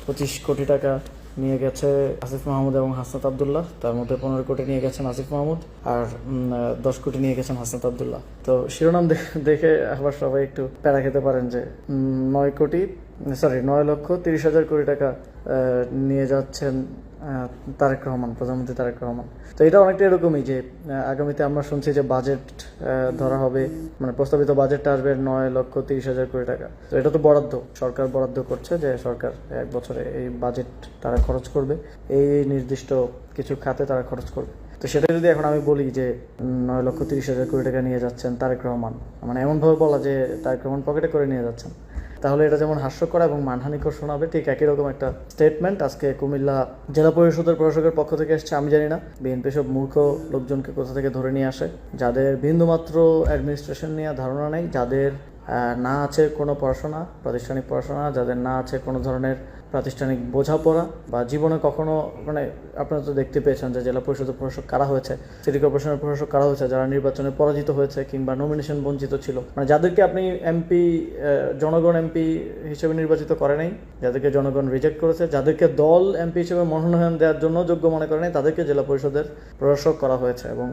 25 কোটি টাকা নিয়ে গেছে আসিফ মাহমুদ এবং হাসনাত আবদুল্লাহ, তার মধ্যে 15 কোটি নিয়ে গেছেন আসিফ মাহমুদ আর 10 কোটি নিয়ে গেছেন হাসনাত আবদুল্লাহ। তো শিরোনাম দেখে আবার সবাই একটু প্যারা খেতে পারেন যে 9,30,00,000 কোটি টাকা নিয়ে যাচ্ছেন তারেক রহমান, প্রধানমন্ত্রী তারেক রহমান। তো এটা অনেকটা এরকমই যে আগামীতে আমরা শুনছি যে বাজেট ধরা হবে, মানে প্রস্তাবিত বাজেটটা আসবে 9,30,00,000 কোটি টাকা। তো এটা তো বরাদ্দ, সরকার বরাদ্দ করছে যে সরকার 1 বছরে এই বাজেট তারা খরচ করবে, এই নির্দিষ্ট কিছু খাতে তারা খরচ করবে। তো সেটা যদি এখন আমি বলি যে 9,30,00,000 কোটি টাকা নিয়ে যাচ্ছেন তারেক রহমান, মানে এমনভাবে বলা যে তারেক রহমান পকেটে করে নিয়ে যাচ্ছেন, তাহলে এটা যেমন হাস্যকর এবং মানহানিকর শোনাবে, ঠিক একই রকম একটা স্টেটমেন্ট আজকে কুমিল্লা জেলা পরিষদের প্রশাসকের পক্ষ থেকে এসছে। আমি জানি না বিএনপি সব মূর্খ লোকজনকে কোথা থেকে ধরে নিয়ে আসে, যাদের বিন্দুমাত্র অ্যাডমিনিস্ট্রেশন নিয়ে ধারণা নেই, যাদের না আছে কোনো পড়াশোনা, প্রাতিষ্ঠানিক পড়াশোনা, যাদের না আছে কোনো ধরনের প্রাতিষ্ঠানিক বোঝাপড়া, বা জীবনে কখনো, মানে আপনারা তো দেখতে পেয়েছেন যে জেলা পরিষদের প্রশাসক কারা হয়েছে, সিটি কর্পোরেশনের প্রশাসক কারা হয়েছে, যারা নির্বাচনে পরাজিত হয়েছে কিংবা নমিনেশন বঞ্চিত ছিল, মানে যাদেরকে আপনি এমপি, জনগণ এমপি হিসেবে নির্বাচিত করে নাই, যাদেরকে জনগণ রিজেক্ট করেছে, যাদেরকে দল এমপি হিসেবে মনোনয়ন দেওয়ার জন্য যোগ্য মনে করে নাই, তাদেরকে জেলা পরিষদের প্রশাসক করা হয়েছে। এবং